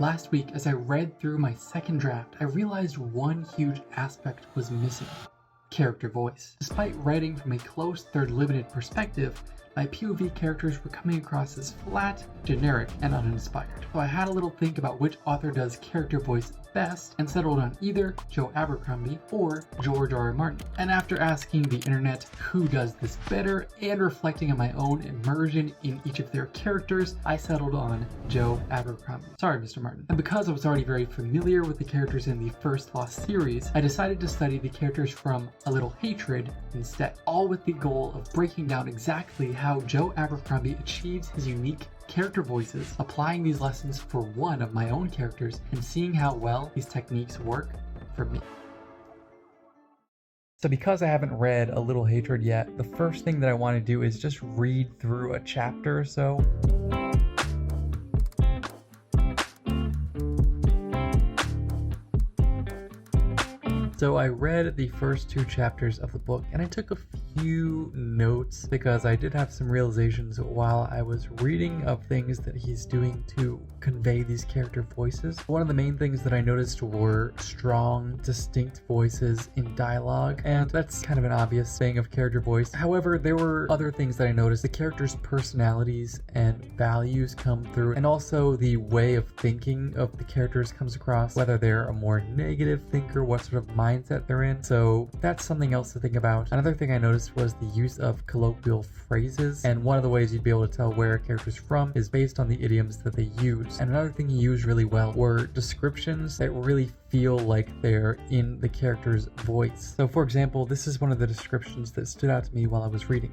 Last week, as I read through my second draft, I realized one huge aspect was missing: character voice. Despite writing from a close third-limited perspective, my POV characters were coming across as flat, generic, and uninspired. So I had a little think about which author does character voice best and settled on either Joe Abercrombie or George R. R. Martin. And after asking the internet who does this better and reflecting on my own immersion in each of their characters, I settled on Joe Abercrombie. Sorry, Mr. Martin. And because I was already very familiar with the characters in the first Lost series, I decided to study the characters from A Little Hatred instead, all with the goal of breaking down exactly how Joe Abercrombie achieves his unique character voices, applying these lessons for one of my own characters, and seeing how well these techniques work for me. So because I haven't read A Little Hatred yet, the first thing that I want to do is just read through a chapter or so. So I read the first 2 chapters of the book and I took a few notes because I did have some realizations while I was reading of things that he's doing to convey these character voices. One of the main things that I noticed were strong, distinct voices in dialogue, and that's kind of an obvious thing of character voice. However, there were other things that I noticed. The characters' personalities and values come through, and also the way of thinking of the characters comes across, whether they're a more negative thinker, what sort of mindset they're in. So that's something else to think about. Another thing I noticed was the use of colloquial phrases, and one of the ways you'd be able to tell where a character's from is based on the idioms that they use. And another thing he used really well were descriptions that really feel like they're in the character's voice. So for example, this is one of the descriptions that stood out to me while I was reading.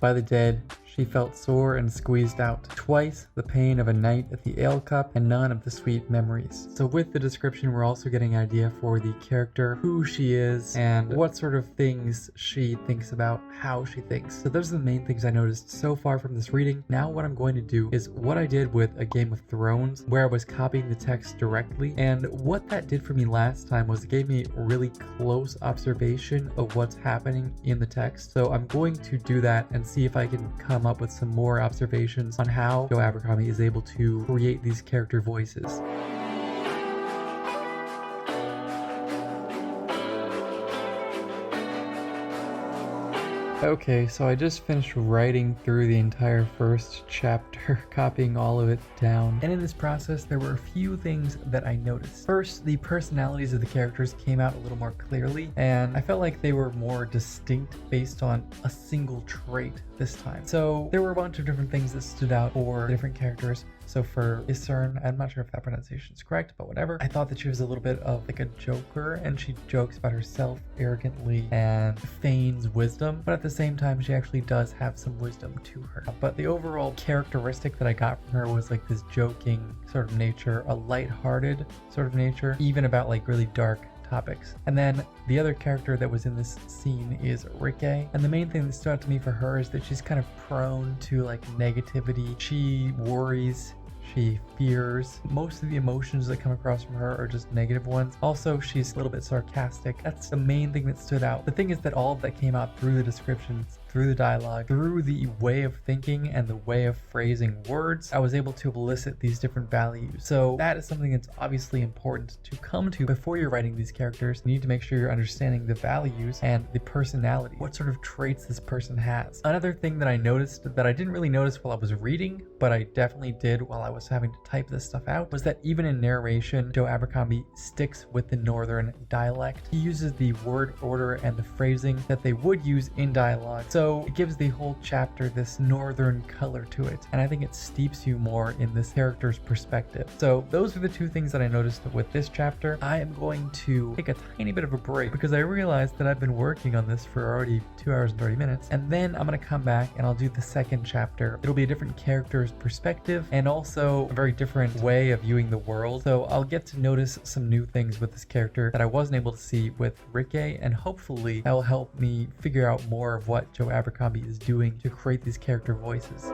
By the dead, she felt sore and squeezed out. Twice the pain of a night at the ale cup, and none of the sweet memories. So with the description, we're also getting an idea for the character, who she is, and what sort of things she thinks about, how she thinks. So those are the main things I noticed so far from this reading. Now what I'm going to do is what I did with A Game of Thrones, where I was copying the text directly. And what that did for me last time was it gave me really close observation of what's happening in the text. So I'm going to do that and see if I can come up with some more observations on how Joe Abercrombie is able to create these character voices. Okay, so I just finished writing through the entire first chapter, copying all of it down. And in this process, there were a few things that I noticed. First, the personalities of the characters came out a little more clearly, and I felt like they were more distinct based on a single trait this time. So there were a bunch of different things that stood out for different characters. So for Isern, I'm not sure if that pronunciation is correct, but whatever. I thought that she was a little bit of like a joker, and she jokes about herself arrogantly and feigns wisdom, but at the same time, she actually does have some wisdom to her. But the overall characteristic that I got from her was like this joking sort of nature, a lighthearted sort of nature, even about like really dark topics. And then the other character that was in this scene is Rikke, and the main thing that stood out to me for her is that she's kind of prone to like negativity. She worries, she fears. Most of the emotions that come across from her are just negative ones. Also, she's a little bit sarcastic. That's the main thing that stood out. The thing is that all of that came out through the descriptions, through the dialogue, through the way of thinking and the way of phrasing words. I was able to elicit these different values. So that is something that's obviously important to come to before you're writing these characters. You need to make sure you're understanding the values and the personality, what sort of traits this person has. Another thing that I noticed that I didn't really notice while I was reading, but I definitely did while I was having to type this stuff out, was that even in narration, Joe Abercrombie sticks with the northern dialect. He uses the word order and the phrasing that they would use in dialogue. So it gives the whole chapter this northern color to it, and I think it steeps you more in this character's perspective. So those are the 2 things that I noticed with this chapter. I am going to take a tiny bit of a break because I realized that I've been working on this for already 2 hours and 30 minutes, and then I'm going to come back and I'll do the second chapter. It'll be a different character's perspective and also a very different way of viewing the world. So I'll get to notice some new things with this character that I wasn't able to see with Rikke, and hopefully that will help me figure out more of what Joe Abercrombie is doing to create these character voices.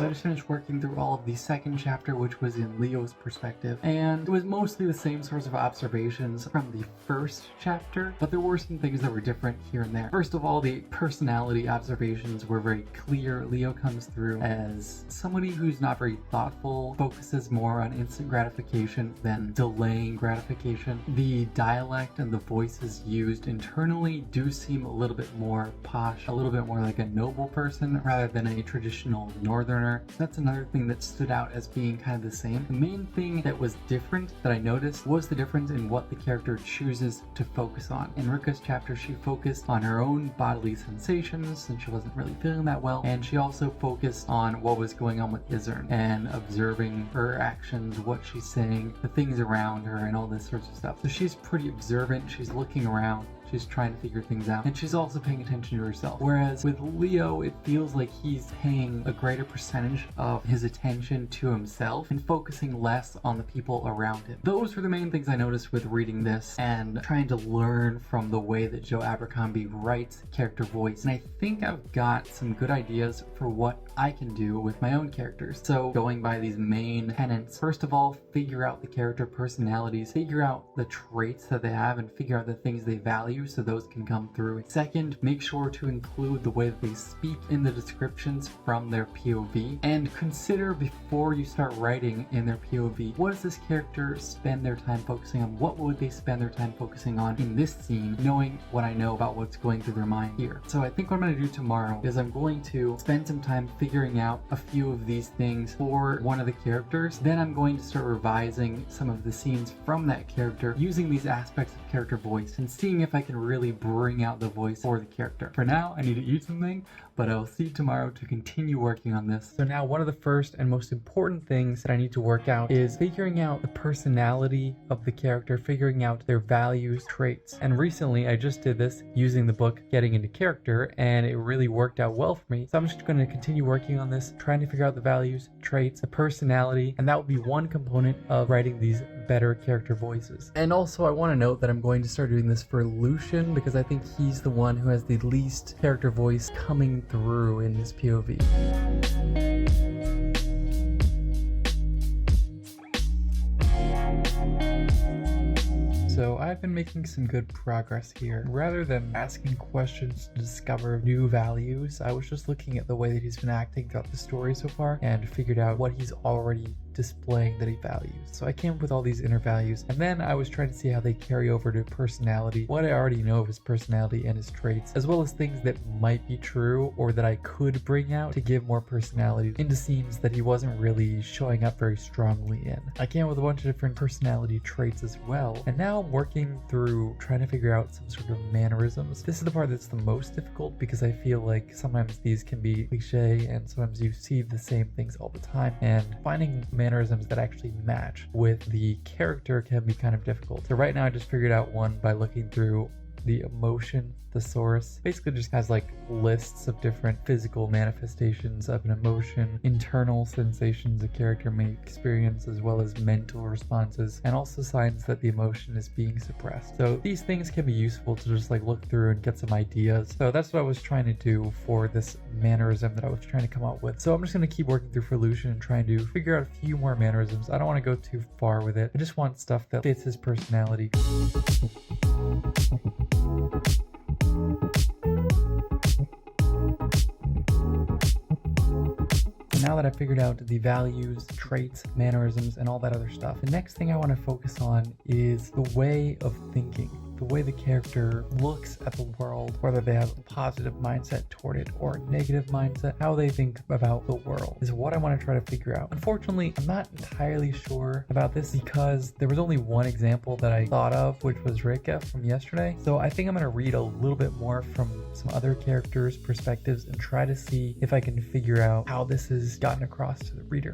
So I just finished working through all of the second chapter, which was in Leo's perspective, and it was mostly the same sorts of observations from the first chapter, but there were some things that were different here and there. First of all, the personality observations were very clear. Leo comes through as somebody who's not very thoughtful, focuses more on instant gratification than delaying gratification. The dialect and the voices used internally do seem a little bit more posh, a little bit more like a noble person rather than a traditional northerner. That's another thing that stood out as being kind of the same. The main thing that was different that I noticed was the difference in what the character chooses to focus on. In Rika's chapter, she focused on her own bodily sensations since she wasn't really feeling that well, and she also focused on what was going on with Izern and observing her actions, what she's saying, the things around her, and all this sorts of stuff. So she's pretty observant, she's looking around, she's trying to figure things out, and she's also paying attention to herself. Whereas with Leo, it feels like he's paying a greater percentage of his attention to himself and focusing less on the people around him. Those were the main things I noticed with reading this and trying to learn from the way that Joe Abercrombie writes character voice. And I think I've got some good ideas for what I can do with my own characters. So going by these main tenets, first of all, figure out the character personalities, figure out the traits that they have, and figure out the things they value so those can come through. Second, make sure to include the way that they speak in the descriptions from their POV, and consider before you start writing in their POV, what does this character spend their time focusing on? What would they spend their time focusing on in this scene, knowing what I know about what's going through their mind here. So I think what I'm going to do tomorrow is I'm going to spend some time figuring out a few of these things for one of the characters. Then I'm going to start revising some of the scenes from that character using these aspects of character voice and seeing if I can really bring out the voice for the character. For now, I need to eat something, but I'll see you tomorrow to continue working on this. So now one of the first and most important things that I need to work out is figuring out the personality of the character, figuring out their values, traits. And recently I just did this using the book Getting Into Character, and it really worked out well for me. So I'm just going to continue working on this, trying to figure out the values, traits, the personality, and that would be one component of writing these better character voices. And also I want to note that I'm going to start doing this for Lucian because I think he's the one who has the least character voice coming through in this POV. So I've been making some good progress here. Rather than asking questions to discover new values, I was just looking at the way that he's been acting throughout the story so far and figured out what he's already displaying that he values. So I came up with all these inner values, and then I was trying to see how they carry over to personality, what I already know of his personality and his traits, as well as things that might be true or that I could bring out to give more personality into scenes that he wasn't really showing up very strongly in. I came up with a bunch of different personality traits as well, and now I'm working through trying to figure out some sort of mannerisms. This is the part that's the most difficult because I feel like sometimes these can be cliche and sometimes you see the same things all the time, and finding mannerisms that actually match with the character can be kind of difficult. So right now I just figured out one by looking through the emotion thesaurus. Basically just has like lists of different physical manifestations of an emotion, internal sensations a character may experience, as well as mental responses, and also signs that the emotion is being suppressed. So these things can be useful to just like look through and get some ideas. So that's what I was trying to do for this mannerism that I was trying to come up with. So I'm just going to keep working through for Lucian and trying to figure out a few more mannerisms. I don't want to go too far with it. I just want stuff that fits his personality. Now that I figured out the values, traits, mannerisms, and all that other stuff, the next thing I want to focus on is the way of thinking. The way the character looks at the world, whether they have a positive mindset toward it or a negative mindset, how they think about the world is what I want to try to figure out. Unfortunately, I'm not entirely sure about this because there was only one example that I thought of, which was Rika from yesterday. So I think I'm going to read a little bit more from some other characters' perspectives and try to see if I can figure out how this has gotten across to the reader.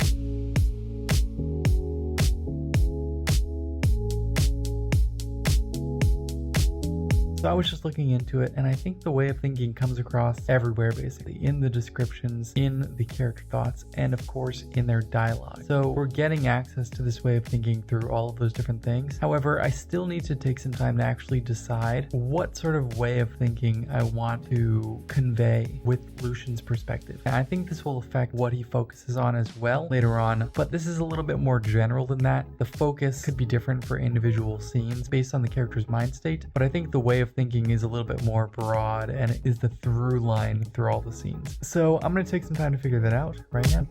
So I was just looking into it, and I think the way of thinking comes across everywhere, basically, in the descriptions, in the character thoughts, and of course in their dialogue. So we're getting access to this way of thinking through all of those different things. However, I still need to take some time to actually decide what sort of way of thinking I want to convey with Lucian's perspective. And I think this will affect what he focuses on as well later on, but this is a little bit more general than that. The focus could be different for individual scenes based on the character's mind state, but I think the way of thinking is a little bit more broad and it is the through line through all the scenes. So I'm going to take some time to figure that out right now.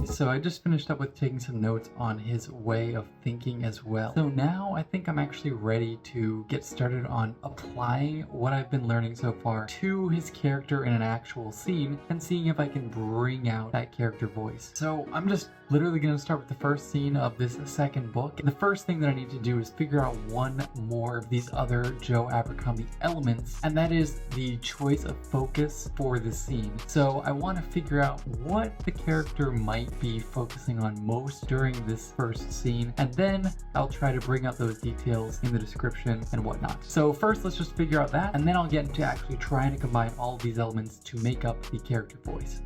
So I just finished up with taking some notes on his way of thinking as well. So now I think I'm actually ready to get started on applying what I've been learning so far to his character in an actual scene and seeing if I can bring out that character voice. So I'm just literally going to start with the first scene of this second book. The first thing that I need to do is figure out one more of these other Joe Abercrombie elements, and that is the choice of focus for the scene. So I want to figure out what the character might be focusing on most during this first scene, and then I'll try to bring out those details in the description and whatnot. So first, let's just figure out that, and then I'll get into actually trying to combine all of these elements to make up the character voice.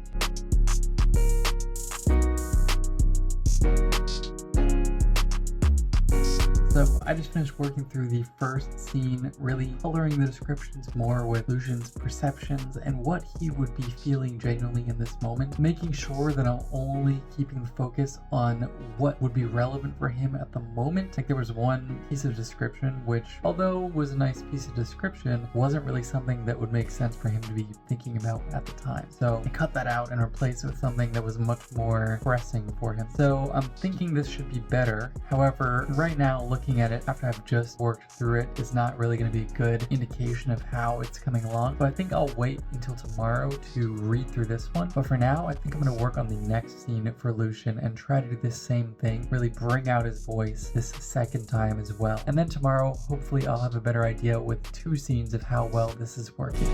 So I just finished working through the first scene, really coloring the descriptions more with Lucian's perceptions and what he would be feeling genuinely in this moment, making sure that I'm only keeping the focus on what would be relevant for him at the moment. Like there was one piece of description which, although was a nice piece of description, wasn't really something that would make sense for him to be thinking about at the time. So I cut that out and replaced it with something that was much more pressing for him. So I'm thinking this should be better. However, right now, looking at it after I've just worked through it is not really going to be a good indication of how it's coming along. So I think I'll wait until tomorrow to read through this one. But for now, I think I'm going to work on the next scene for Lucian and try to do the same thing, really bring out his voice this second time as well. And then tomorrow, hopefully I'll have a better idea with two scenes of how well this is working.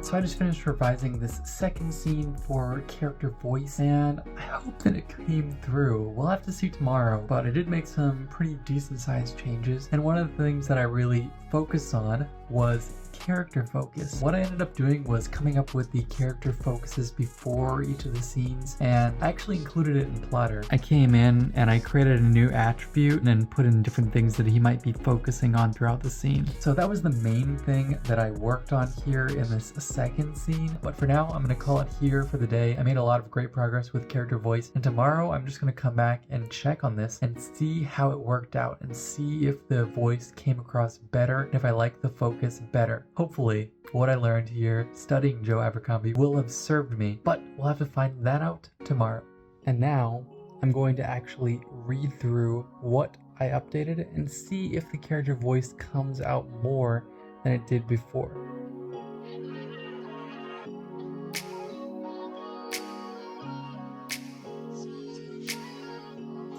So I just finished revising this second scene for character voice, and I hope that it came through. We'll have to see tomorrow, but I did make some pretty decent sized changes, and one of the things that I really focused on was character focus. What I ended up doing was coming up with the character focuses before each of the scenes, and I actually included it in Plotter. I came in and I created a new attribute and then put in different things that he might be focusing on throughout the scene. So that was the main thing that I worked on here in this second scene, but for now I'm going to call it here for the day. I made a lot of great progress with character voice, and tomorrow I'm just going to come back and check on this and see how it worked out and see if the voice came across better and if I like the focus better. Hopefully, what I learned here studying Joe Abercrombie will have served me, but we'll have to find that out tomorrow. And now, I'm going to actually read through what I updated and see if the character voice comes out more than it did before.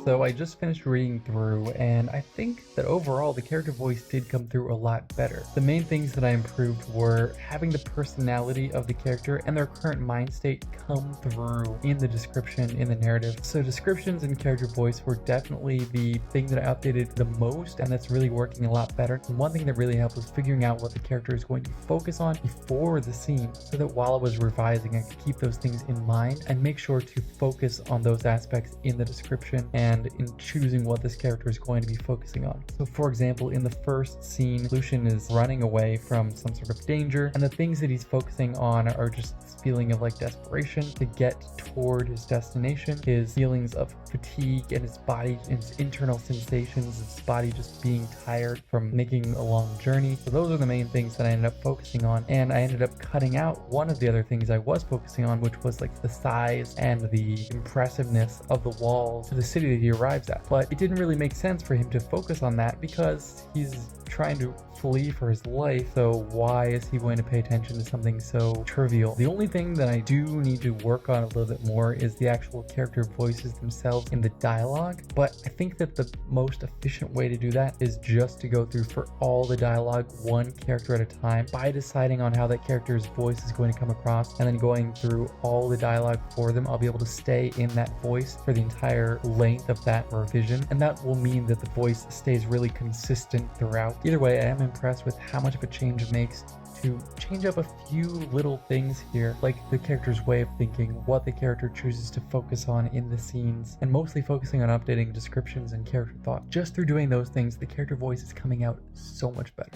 So I just finished reading through, and I think that overall the character voice did come through a lot better. The main things that I improved were having the personality of the character and their current mind state come through in the description, in the narrative. So descriptions and character voice were definitely the thing that I updated the most, and that's really working a lot better. And one thing that really helped was figuring out what the character is going to focus on before the scene, so that while I was revising I could keep those things in mind and make sure to focus on those aspects in the description and in choosing what this character is going to be focusing on. So for example, in the first scene, Lucian is running away from some sort of danger, and the things that he's focusing on are just this feeling of like desperation to get toward his destination, his feelings of fatigue and his body and his internal sensations, his body just being tired from making a long journey. So those are the main things that I ended up focusing on, and I ended up cutting out one of the other things I was focusing on, which was like the size and the impressiveness of the walls to the city that he arrives at. But it didn't really make sense for him to focus on that because he's trying to flee for his life, so why is he going to pay attention to something so trivial? The only thing that I do need to work on a little bit more is the actual character voices themselves in the dialogue, but I think that the most efficient way to do that is just to go through for all the dialogue one character at a time by deciding on how that character's voice is going to come across, and then going through all the dialogue for them. I'll be able to stay in that voice for the entire length of that revision, and that will mean that the voice stays really consistent throughout. Either way, I am impressed with how much of a change it makes to change up a few little things here, like the character's way of thinking, what the character chooses to focus on in the scenes, and mostly focusing on updating descriptions and character thought. Just through doing those things, the character voice is coming out so much better.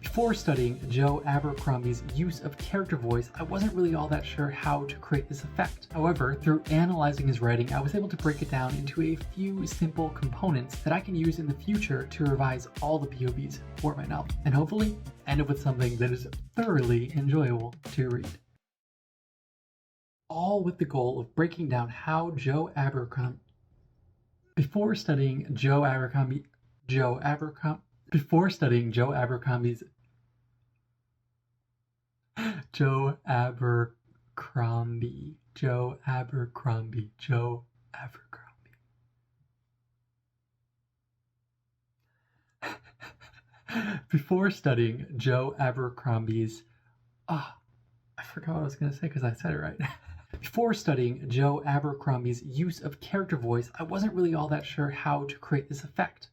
Before studying Joe Abercrombie's use of character voice, I wasn't really all that sure how to create this effect. However, through analyzing his writing, I was able to break it down into a few simple components that I can use in the future to revise all the POVs for my novel, and hopefully end up with something that is thoroughly enjoyable to read. All with the goal of breaking down how Joe Abercrombie... Before studying Joe Abercombie's Joe Abercrombie, Joe Abercrombie, Joe Abercrombie. Before studying Joe Abercrombie's, I forgot what I was going to say because I said it right. Before studying Joe Abercrombie's use of character voice, I wasn't really all that sure how to create this effect.